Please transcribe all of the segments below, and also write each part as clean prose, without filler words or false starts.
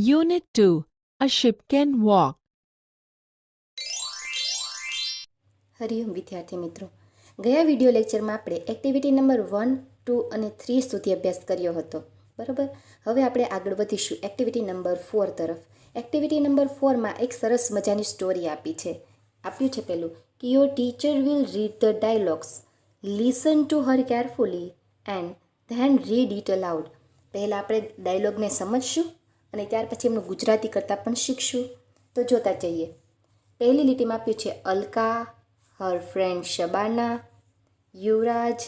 Unit 2. A ship can walk. Hariom વિદ્યાર્થી મિત્રો, ગયા વિડીયો લેક્ચરમાં આપણે એક્ટિવિટી નંબર 1, 2 અને 3 સુધી અભ્યાસ કર્યો હતો. બરાબર. હવે આપણે આગળ વધીશું એક્ટિવિટી નંબર 4 તરફ. એક્ટિવિટી નંબર 4માં એક સરસ મજાની સ્ટોરી આપ્યું છે પેલું કે your teacher will read the dialogues, listen to her carefully and then read it allowed. પહેલાં આપણે ડાયલોગને સમજશું અને ત્યાર પછી એમનું ગુજરાતી કરતાં પણ શીખશું. તો જોતા જઈએ. પહેલી લીટીમાં આપ્યું છે Alka, her friend Shabana, Yuvraj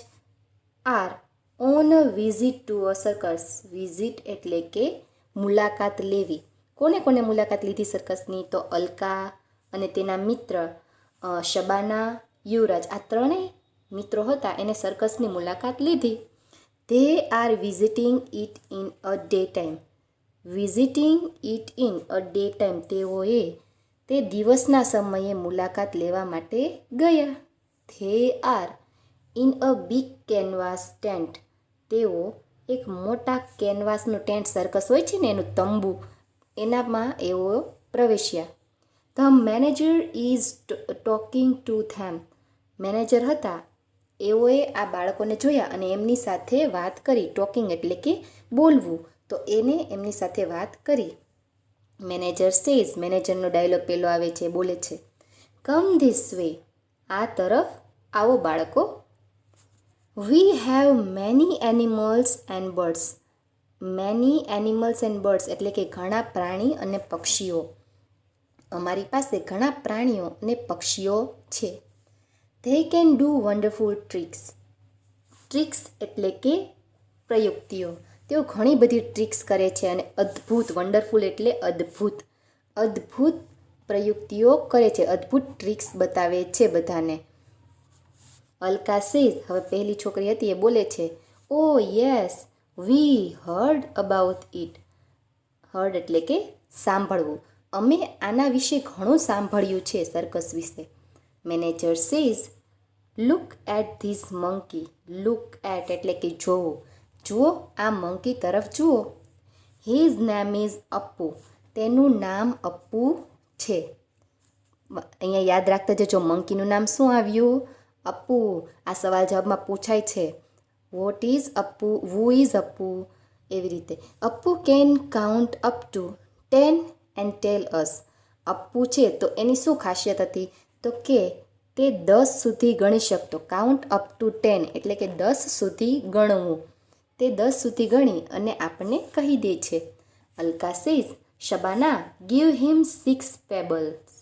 are on a visit to a circus. Visit એટલે કે મુલાકાત લેવી. કોને કોને મુલાકાત લીધી સર્કસની? તો અલકા અને તેના મિત્ર શબાના, યુવરાજ, આ ત્રણેય મિત્રો હતા એને સર્કસની મુલાકાત લીધી. They are visiting it in a day time. Visiting it in a day time, તેઓએ તે દિવસના સમયે મુલાકાત લેવા માટે ગયા. They are in a big canvas tent. તેઓ એક મોટા કેનવાસનું ટેન્ટ, સર્કસ હોય છે ને એનું તંબુ, એનામાં એઓ પ્રવેશ્યા. The manager is talking to them. Manager હતા, એઓએ આ બાળકોને જોયા અને એમની સાથે વાત કરી. ટોકિંગ એટલે કે બોલવું, તો એને એમની સાથે વાત કરી. મેનેજર સેઝ, મેનેજરનો ડાયલોગ પેલો આવે છે, બોલે છે કમ ધીસ વે, આ તરફ આવો બાળકો. We have many animals and birds. Many animals and birds એટલે કે ઘણા પ્રાણી અને પક્ષીઓ. અમારી પાસે ઘણા પ્રાણીઓ અને પક્ષીઓ છે. They can do wonderful tricks. Tricks એટલે કે પ્રયુક્તિઓ. તેઓ ઘણી બધી ટ્રિક્સ કરે છે અને અદ્ભુત, વન્ડરફુલ એટલે અદ્ભુત, અદ્ભુત પ્રયુક્તિઓ કરે છે, અદ્ભુત ટ્રિક્સ બતાવે છે બધાને. અલકા સેઝ, હવે પહેલી છોકરી હતી એ બોલે છે oh yes we heard about it. Heard એટલે કે સાંભળવું. અમે આના વિશે ઘણું સાંભળ્યું છે, સર્કસ વિશે. Manager says look at this monkey. Look at એટલે કે જોવું. જુઓ, આ મંકી તરફ જુઓ. His name is Appu. તેનું નામ અપ્પુ છે. અહીંયા યાદ રાખતા જજો, મંકીનું નામ શું આવ્યું? અપ્પુ. આ સવાલ જવાબમાં પૂછાય છે. What is Appu, who is Appu, એવી રીતે. Appu can count up to 10 and tell us. Appu છે તો એની શું ખાસિયત હતી? તો કે તે 10 સુધી ગણી શકતો. કાઉન્ટ અપ ટુ 10 એટલે કે 10 સુધી ગણવું. તે 10 સુધી ગણી અને આપણને કહી દે છે. અલકા સેઝ શબાના ગીવ હિમ 6 પેબલ્સ.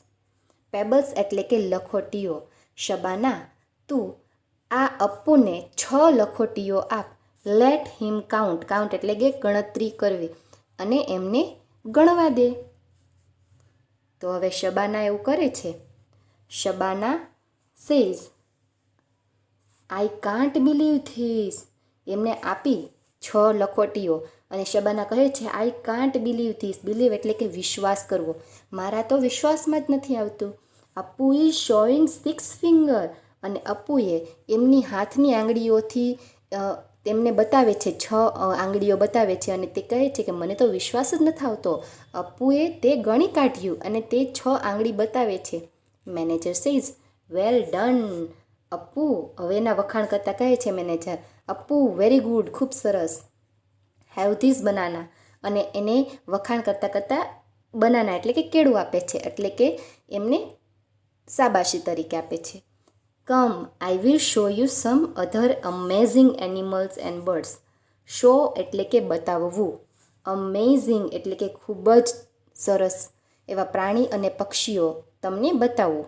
પેબલ્સ એટલે કે લખોટીઓ. શબાના, તું આ અપ્પુને 6 લખોટીઓ આપ. લેટ હિમ કાઉન્ટ. કાઉન્ટ એટલે કે ગણતરી કરવી અને એમને ગણવા દે. તો હવે શબાના એવું કરે છે. Shabana says I can't believe this. એમને આપી 6 લખોટીઓ અને શબાના કહે છે I can't believe this. Believe એટલે કે વિશ્વાસ કરવો. મારા તો વિશ્વાસમાં જ નથી આવતું. Appu is showing 6 finger. અને અપ્પુએ એમની હાથની આંગળીઓથી તેમને બતાવે છે, 6 આંગળીઓ બતાવે છે અને તે કહે છે કે મને તો વિશ્વાસ જ નથી આવતો. અપ્પુએ તે ગણી કાઢ્યું અને તે 6 આંગળી બતાવે છે. Manager says well done Appu. હવે એના વખાણ કરતાં કહે છે મેનેજર, અપ્પુ વેરી ગુડ, ખૂબ સરસ. Have this banana. અને એને વખાણ કરતાં કરતાં બનાના એટલે કે કેળું આપે છે, એટલે કે એમને શાબાશી તરીકે આપે છે. Come I will show you some other amazing animals and birds. Show એટલે કે બતાવવું. અમેઝિંગ એટલે કે ખૂબ જ સરસ એવા પ્રાણી અને પક્ષીઓ તમને બતાવું.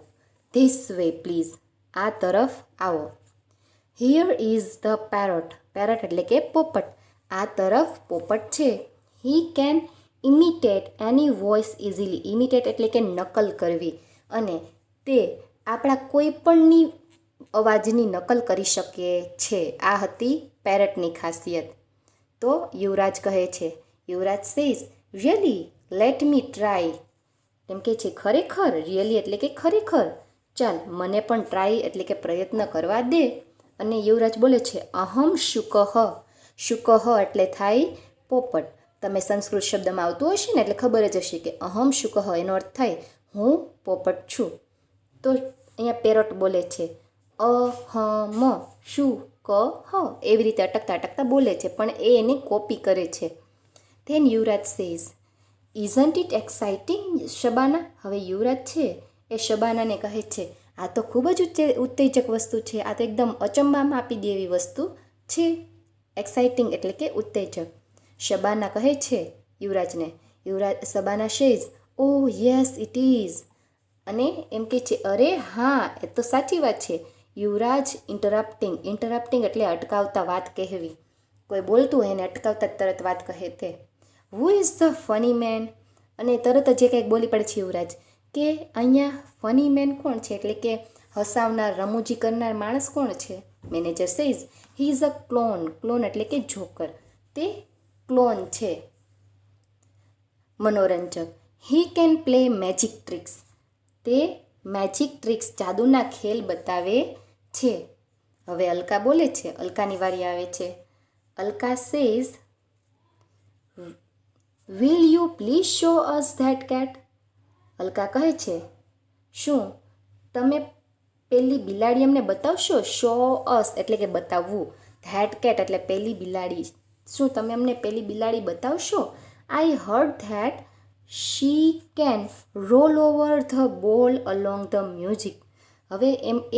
This way please. આ તરફ આવો. Here is the parrot. Parrot એટલે કે પોપટ. આ તરફ પોપટ છે. He can imitate any voice easily. Imitate એટલે કે નકલ કરવી અને તે આપણા કોઈ પણની અવાજની નકલ કરી શકે છે. આ હતી પેરટની ખાસિયત. તો યુવરાજ કહે છે, Yuvraj says really let me try. એમ કે છે ખરેખર. રિયલી એટલે કે ખરેખર. ચાલ મને પણ ટ્રાય એટલે કે પ્રયત્ન કરવા દે. અને યુવરાજ બોલે છે અહમ શુકહ. શુકહ એટલે થાય પોપટ. તમે સંસ્કૃત શબ્દમાં આવતું હશે ને એટલે ખબર જ હશે કે અહમ શું કહો એનો અર્થ થાય હું પોપટ છું. તો અહીંયા પેરોટ બોલે છે અહમ શું કહ, એવી રીતે અટકતા અટકતા બોલે છે, પણ એ એની કોપી કરે છે. Then Yuvraj says isn't it exciting Shabana. હવે યુવરાજ છે એ શબાનાને કહે છે આ તો ખૂબ જ ઉત્તેજક વસ્તુ છે, આ તો એકદમ અચંબામાં આપી દે એવી વસ્તુ છે. એક્સાઇટિંગ એટલે કે ઉત્તેજક. શબાના કહે છે યુવરાજને, શબાના શેઝ ઓહ યસ ઇટ ઇઝ, અને એમ કહે છે અરે હા એ તો સાચી વાત છે. યુવરાજ ઇન્ટરપ્ટિંગ એટલે અટકાવતા વાત કહેવી, કોઈ બોલતું હોય એને અટકાવતા તરત વાત કહે તે. Who is the funny man, અને તરત જ જે કંઈક બોલી પડે છે યુવરાજ કે અહીંયા ફની મેન કોણ છે, એટલે કે હસાવનાર રમૂજી કરનાર માણસ કોણ છે. Manager says he is a clone એટલે કે જોકર, તે ક્લોન છે. મનોરંજક he can play magic tricks, તે મેજિક ટ્રિક્સ જાદુના ખેલ બતાવે છે. હવે અલકા બોલે છે, અલકાની વારી આવે છે. Alka says will you please show us that cat. Alka કહે છે શું તમે પેલી બિલાડી અમને બતાવશો. શો અસ એટલે કે બતાવવું, ધેટ કેટ એટલે પેલી બિલાડી. શું તમે અમને પેલી બિલાડી બતાવશો. I heard that she can roll over the ball along the music. હવે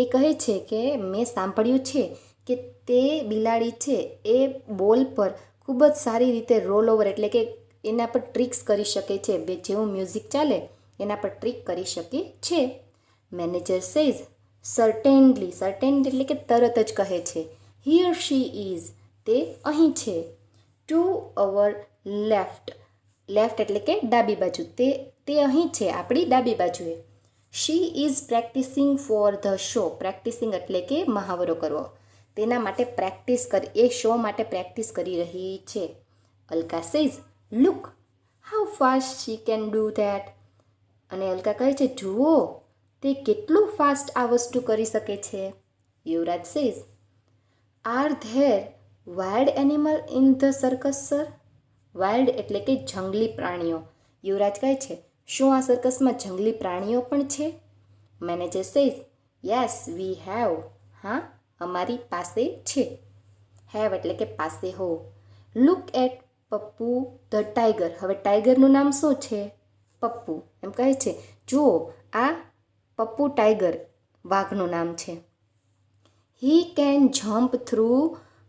એ કહે છે કે મેં સાંભળ્યું છે કે તે બિલાડી છે એ બોલ પર ખૂબ જ સારી રીતે રોલ ઓવર એટલે કે એના પર ટ્રિક્સ કરી શકે છે, જેવું મ્યુઝિક ચાલે એના પર ટ્રિક કરી શકે છે. મેનેજર સેઝ સર્ટેનલી એટલે કે તરત જ કહે છે હિયર શી ઇઝ, તે અહીં છે. ટુ અવર લેફ્ટ એટલે કે ડાબી બાજુ, તે અહીં છે આપણી ડાબી બાજુએ. She is practising for the show, practising એટલે કે મહાવરો કરવો, તેના માટે એ શો માટે પ્રેક્ટિસ કરી રહી છે. Alka says look how fast she can do that, અને અલકા કહે છે જુઓ તે કેટલું ફાસ્ટ આ વસ્તુ કરી શકે છે. Yuvraj says are there wild animal in the circus sir. Wild એટલે કે જંગલી પ્રાણીઓ. યુવરાજ કહે છે શું આ સર્કસમાં જંગલી પ્રાણીઓ પણ છે. Manager says yes we have, હા અમારી પાસે છે. હેવ એટલે કે પાસે હો. Look at Pappu the tiger. હવે ટાઈગરનું નામ શું છે. પપ્પુ. એમ કહે છે જુઓ આ પપ્પુ ટાઈગર વાઘનું નામ છે. He can jump through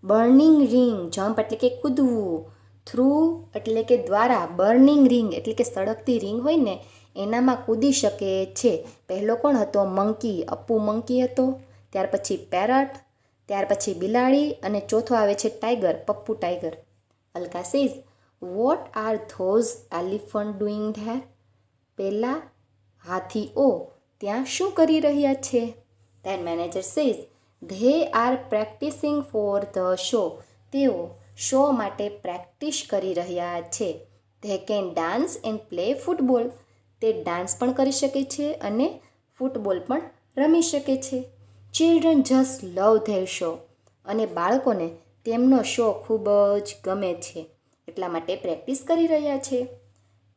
burning ring. Jump એટલે કે કૂદવું, થ્રુ એટલે કે દ્વારા, બર્નિંગ રિંગ એટલે કે સળગતી રિંગ હોય ને એનામાં કૂદી શકે છે. પહેલો કોણ હતો મંકી, અપ્પુ મંકી હતો. ત્યાર પછી પેરટ, ત્યાર પછી બિલાડી, અને ચોથો આવે છે tiger, Pappu tiger. Alka says what are those elephant doing there. પહેલા હાથીઓ ત્યાં શું કરી રહ્યા છે. Then manager says they are practising for the show. તેઓ શો માટે પ્રેક્ટિસ કરી રહ્યા છે. They can dance and play football. તે ડાન્સ પણ કરી શકે છે અને ફૂટબોલ પણ રમી શકે છે. Children just love there show. અને બાળકોને તેમનો શો ખૂબ જ ગમે છે એટલા માટે પ્રેક્ટિસ કરી રહ્યા છે.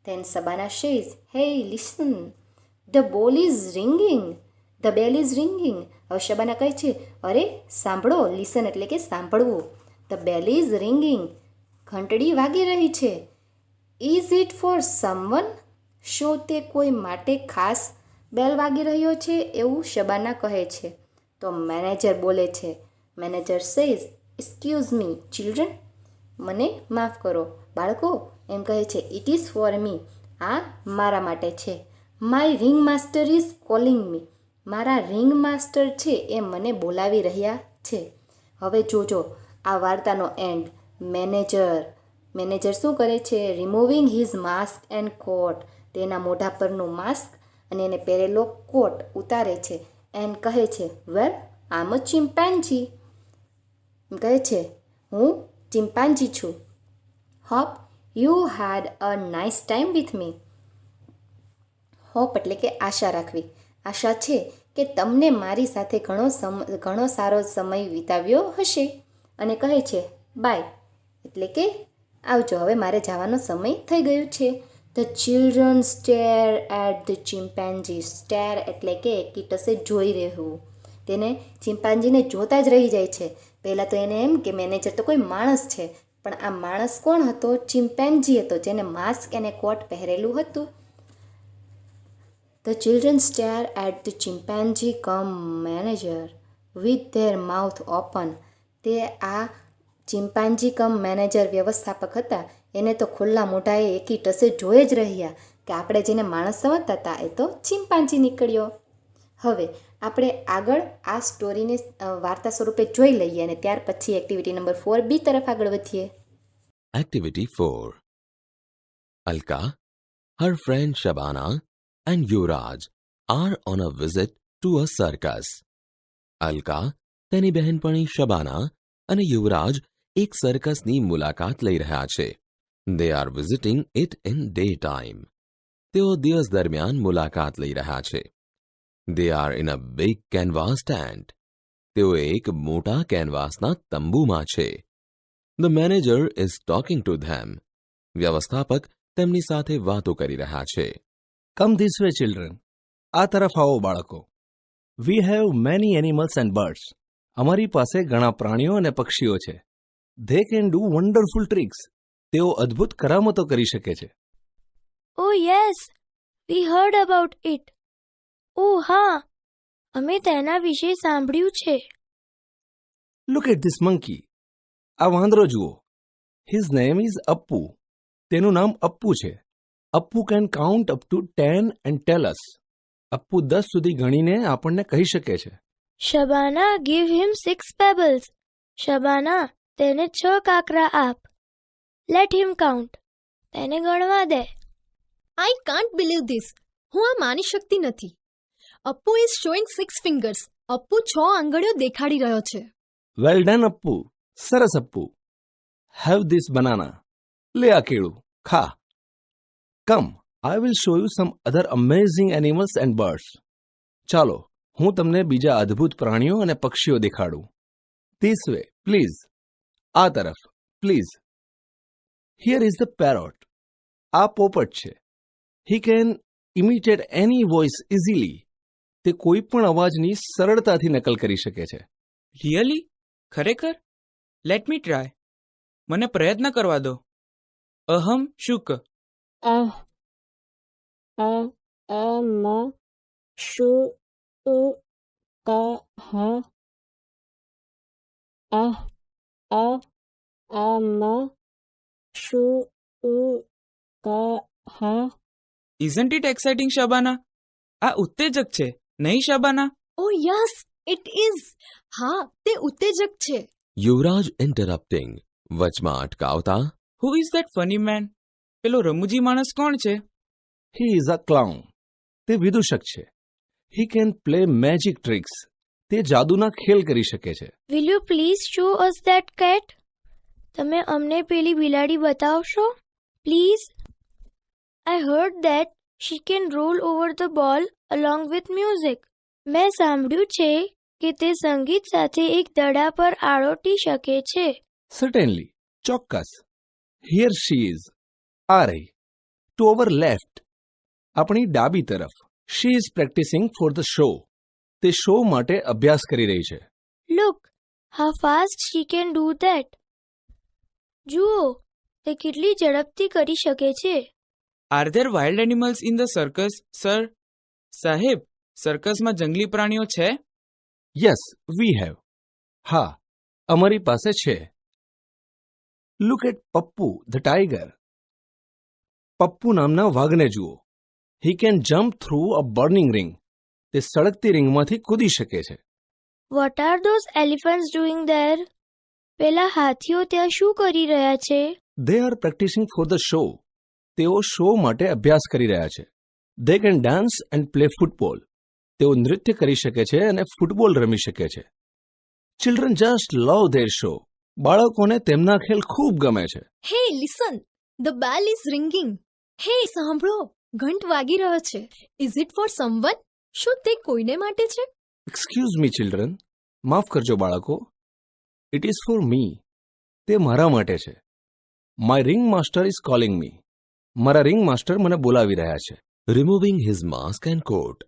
Than Sabana says hey listen the bell is ringing. હવે શબાના કહે છે અરે સાંભળો, લિસન એટલે કે સાંભળવું. ધ બેલ ઇઝ રિંગિંગ, ઘંટડી વાગી રહી છે. ઇઝ ઇટ ફોર સમવન, શું તે કોઈ માટે ખાસ બેલ વાગી રહ્યો છે એવું શબાના કહે છે. તો મેનેજર બોલે છે. Manager says excuse me children, મને માફ કરો બાળકો. એમ કહે છે ઇટ ઇઝ ફોર મી, આ મારા માટે છે. My ring master is calling me, મારા રિંગ માસ્ટર છે એ મને બોલાવી રહ્યા છે. હવે જોજો આ વાર્તાનો એન્ડ. મેનેજર શું કરે છે, removing his mask and coat, તેના મોઢા પરનું માસ્ક અને એને પહેરેલો કોટ ઉતારે છે. એન્ડ કહે છે વેલ આમ અ ચિમ્પાન્જી, કહે છે હું ચિમ્પાન્જી છું. Hope you had a nice time with me. Hope એટલે કે આશા રાખવી, આશા છે કે તમને મારી સાથે ઘણો સારો સમય વિતાવ્યો હશે. અને કહે છે બાય એટલે કે આવજો, હવે મારે જવાનો સમય થઈ ગયો છે. The children stare at the chimpanzee. Stare એટલે કે કીટસે જોઈ રહેવું. તેને ચિમ્પાન્જીને જોતા જ રહી જાય છે. પહેલાં તો એને એમ કે મેનેજર તો કોઈ માણસ છે, પણ આ માણસ કોણ હતો? ચિમ્પાન્જી હતો, જેને માસ્ક અને કોટ પહેરેલું હતું. The children stare at the chimpanzee come manager with their mouth open. તે આ ચિમ્પાન્જી કમ મેનેજર વ્યવસ્થાપક હતા, એને તો ખુલ્લા મોઢાએ એકી ટસે જોઈ જ રહ્યા કે આપણે જેને માણસ સમજતા હતા એ તો ચિમ્પાન્જી નીકળ્યો. હવે આપણે આગળ આ સ્ટોરીને વાર્તા સ્વરૂપે જોઈ લઈએ અને ત્યાર પછી એક્ટિવિટી નંબર 4B તરફ આગળ વધીએ. Activity 4. Alka, her friend Shabana and Yuvraj are on a visit to a circus. Alka, તેની બહેનપણી શબાના અને યુવરાજ એક સર્કસની મુલાકાત લઈ રહ્યા છે. They are visiting it in daytime. તેઓ દિવસ દરમિયાન મુલાકાત લઈ રહ્યા છે. They are in a big canvas tent. તેઓ એક મોટા કેનવાસના તંબુમાં છે. The manager is talking to them. વ્યવસ્થાપક તેમની સાથે વાતો કરી રહ્યા છે. Come this way, children. આ તરફ આવો બાળકો. We have many animals and birds. અમારી પાસે ઘણા પ્રાણીઓ અને પક્ષીઓ છે. They can do wonderful tricks. તેઓ અદ્ભુત કરામતો કરી શકે છે. Oh yes, we heard about it. Oh હા, અમે તેના વિશે સાંભળ્યું છે. Look at this monkey. આ વાંદરો જુઓ. His name is Appu. તેનું નામ અપ્પુ છે. Appu can count up to 10 and tell us. Appu 10 સુધી ગણીને આપણને કહી શકે છે. Shabana, give him 6 pebbles. Shabana, તેને 6 કાકરા આપ. Let him count. તેને ગણવા દે. I can't believe this. હું આ માની શકતી નથી. Appu is showing 6 fingers. Appu 6 આંગળીઓ દેખાડી રહ્યો છે. Well done, Appu. સરસ અપ્પુ. Have this banana. લે આ કેળું. ખા. Come, I will show you some other amazing animals and birds. ચાલો, હું તમને બીજા અદ્ભુત પ્રાણીઓ અને પક્ષીઓ દેખાડું. This way, please. આ તરફ, please. Here is the parrot. આ પોપટ છે. He can imitate any voice easily. તે કોઈ પણ અવાજની સરળતાથી નકલ કરી શકે છે. રિયલી? ખરેખર? Late me try. મને પ્રયત્ન કરવા દો. અહમ shook. Isn't it exciting, Shabana? આ ઉત્તેજક છે, નહીં Shabana? Oh yes, it is. હા, તે ઉત્તેજક છે. યુવરાજ interrupting. વચમાં અટકાવતા. Who is that funny man? પેલો રમૂજી માણસ કોણ છે? He is a clown. તે વિદૂષક છે. He can play magic tricks. તે જાદુના ખેલ કરી શકે છે. Will you please show us that cat? તમે અમને પેલી બિલાડી બતાવશો? Please. I heard that she can roll over the ball along with music. મેં સાંભળ્યું છે કે તે સંગીત સાથે એક દડા પર આળોટી શકે છે. Certainly. ચોક્કસ. Here she is. આ રહી. To our left. આપણી ડાબી તરફ. She is practicing for the show. તે શો માટે અભ્યાસ કરી રહી છે. Look, how fast she can do that. જુઓ, તે કેટલી ઝડપથી કરી શકે છે. Are there wild animals in the circus, sir? સાહેબ, સર્કસમાં જંગલી પ્રાણીઓ છે? Yes, we have. હા, અમારી પાસે છે. Look at Pappu, the tiger. Pappu નામના વાઘને જુઓ. He can jump through a burning ring. તે સળગતી રિંગમાંથી કૂદી શકે છે. What are those elephants doing there? પેલા હાથીઓ ત્યાં શું કરી રહ્યા છે? They are practicing for the show. તેઓ શો માટે અભ્યાસ કરી રહ્યા છે. They can dance and play football. તેઓ નૃત્ય કરી શકે છે અને ફૂટબોલ રમી શકે છે. Children just love their show. બાળકોને તેમના ખેલ ખૂબ ગમે છે. Hey, listen. The bell is ringing. Hey, સાંભળો. ઘંટ વાગી રહ્યો છે. Is it for someone? શું તે કોઈને માટે છે? Excuse me, children. માફ કરજો બાળકો. It is for me. તે મારા માટે છે. My ring master is calling me. મારા રિંગ માસ્ટર મને બોલાવી રહ્યા છે. Removing his mask and coat.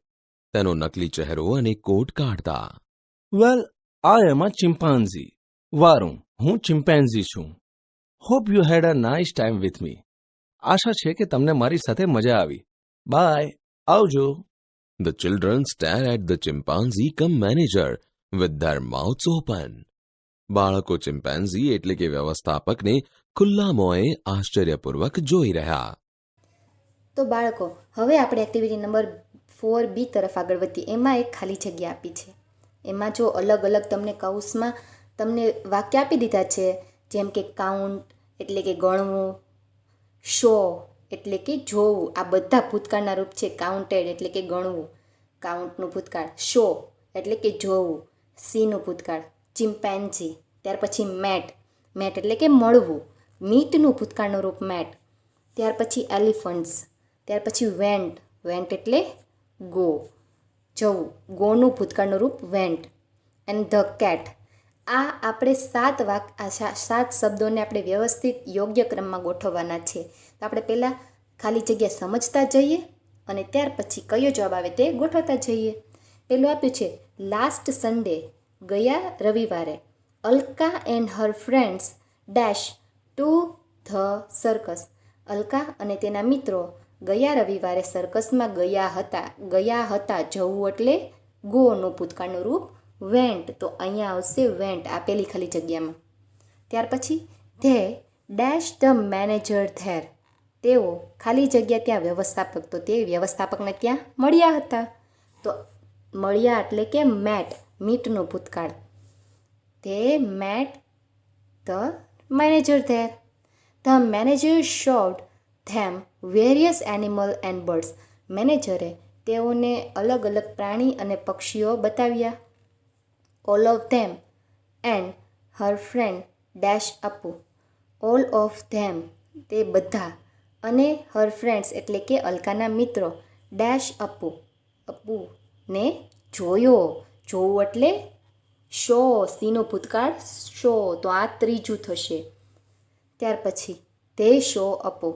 તેનો નકલી ચહેરો અને કોટ કાઢતા. Well, I am a chimpanzee. વારું, હું ચિમ્પેન્ઝી છું. Hope you had a nice time with me. આશા છે કે તમને મારી સાથે મજા આવી. બાય, આવજો. The children stare at the chimpanzee come manager with their mouths open. બાળકો ચિમ્પાન્ઝી એટલે કે વ્યવસ્થાપકને ખુલ્લા મોંએ આશ્ચર્યપૂર્વક જોઈ રહ્યા. તો બાળકો, હવે આપણે એક્ટિવિટી નંબર 4B તરફ આગળ વધીએ. એમાં એક ખાલી જગ્યા આપી છે. એમાં જો અલગ અલગ તમને કૌંસમાં તમને વાક્ય આપી દીધા છે, જેમ કે કાઉન્ટ એટલે કે ગણવું, શો એટલે કે જોવું. આ બધા ભૂતકાળના રૂપ છે. કાઉન્ટેડ એટલે કે ગણવું, કાઉન્ટનું ભૂતકાળ. શો એટલે કે જોવું, સીનું ભૂતકાળ. ચિમ્પેન્ઝી, ત્યાર પછી મેટ, મેટ એટલે કે મળવું. મીટનું ભૂતકાળનું રૂપ મેટ. ત્યાર પછી એલિફન્ટ્સ, ત્યાર પછી વેન્ટ, વેન્ટ એટલે ગો, જવું. ગોનું ભૂતકાળનું રૂપ વેન્ટ. And the cat. આ આપણે 7 શબ્દોને આપણે વ્યવસ્થિત યોગ્ય ક્રમમાં ગોઠવવાના છે. તો આપણે પહેલાં ખાલી જગ્યા સમજતા જઈએ અને ત્યાર પછી કયો જવાબ આવે તે ગોઠવતા જઈએ. પેલું આપ્યું છે લાસ્ટ સન્ડે, ગયા રવિવારે, Alka and her friends dash to the circus. Alka અને તેના મિત્રો ગયા રવિવારે સર્કસમાં ગયા હતા. જવું એટલે ગોનું ભૂતકાળનું રૂપ વેન્ટ. તો અહીંયા આવશે વેન્ટ આપેલી ખાલી જગ્યામાં. ત્યાર પછી they dash the manager there. તેઓ ખાલી જગ્યા ત્યાં વ્યવસ્થાપક. તો તે વ્યવસ્થાપકને ત્યાં મળ્યા હતા. તો મળ્યા એટલે કે મેટ, મીટનું ભૂતકાળ. તે met the manager there. The manager showed them various animal and birds. મેનેજરે તેઓને અલગ અલગ પ્રાણી અને પક્ષીઓ બતાવ્યા. All of them and her friend dash Appu. All of them તે બધા, અને હર ફ્રેન્ડ્સ એટલે કે અલકાના મિત્રો, ડેશ અપુ અપુને જોયો. જોવું એટલે શો, સીનું ભૂતકાળ શો. તો આ ત્રીજું થશે. ત્યાર પછી તે શો અપુ.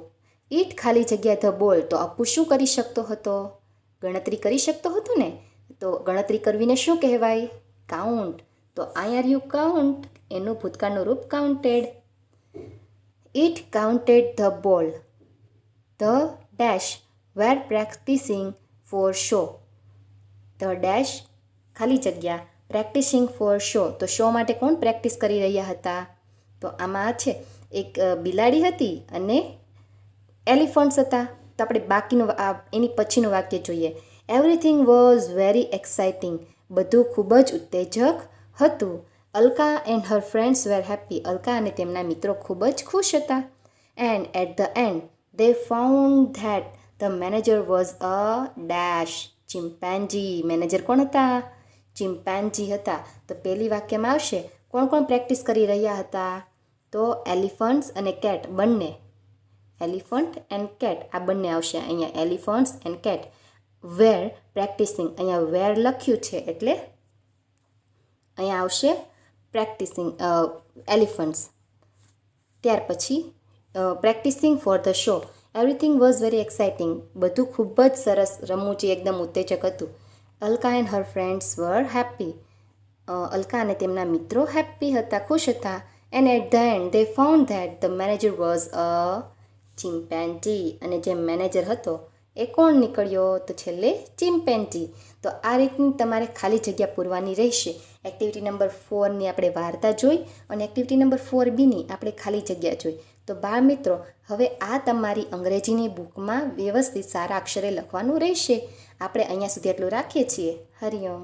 ઈટ ખાલી જગ્યા ધ બોલ. તો અપુ શું કરી શકતો હતો? ગણતરી કરી શકતો હતો ને. તો ગણતરી કરવીને શું કહેવાય? કાઉન્ટ. તો અહીંયા રહ્યું કાઉન્ટ, એનું ભૂતકાળનું રૂપ counted. It counted the ball. The dash were practising for show. The dash ખાલી જગ્યા પ્રેક્ટિસિંગ ફોર શો. તો શો માટે કોણ પ્રેક્ટિસ કરી રહ્યા હતા? તો આમાં છે એક બિલાડી હતી અને એલિફન્ટ્સ હતા. તો આપણે બાકીનું એની પછીનું વાક્ય જોઈએ. Everything was very exciting. બધું ખૂબ જ ઉત્તેજક હતું. Alka and her friends were happy. Alka અને તેમના મિત્રો ખૂબ જ ખુશ હતા. And at the end they found that the manager was a dash chimpanzee. Manager કોણ હતા? ચિમ્પાન્જી હતા. તો પહેલી વાક્યમાં આવશે કોણ કોણ પ્રેક્ટિસ કરી રહ્યા હતા? તો એલિફન્ટ્સ અને કેટ બંને. એલિફન્ટ એન્ડ કેટ આ બંને આવશે અહીંયા. Elephants and cat were practising. અહીંયા વેર લખ્યું છે એટલે અહીંયા આવશે પ્રેક્ટિસિંગ એલિફન્ટ્સ. ત્યાર પછી practising for the show. Everything was very exciting. બધું ખૂબ જ સરસ, રમૂજી, એકદમ ઉત્તેજક હતું. Alka and her friends were happy. Alka અને તેમના મિત્રો હેપી હતા, ખુશ હતા. And at the end they found that the manager was a chimpanzee. અને જે મેનેજર હતો એ કોણ નીકળ્યો? તો છેલ્લે ચિમ્પેન્જી. તો આ રીતની તમારે ખાલી જગ્યા પૂરવાની રહેશે. એક્ટિવિટી નંબર 4ની આપણે વાર્તા જોઈ અને એક્ટિવિટી નંબર 4Bની આપણે ખાલી જગ્યા જોઈ. તો બાળ મિત્રો, હવે આ તમારી અંગ્રેજીની બુકમાં વ્યવસ્થિત સારા અક્ષરે લખવાનું રહેશે. આપણે અહીંયા સુધી એટલું રાખીએ છીએ. હરિઓમ.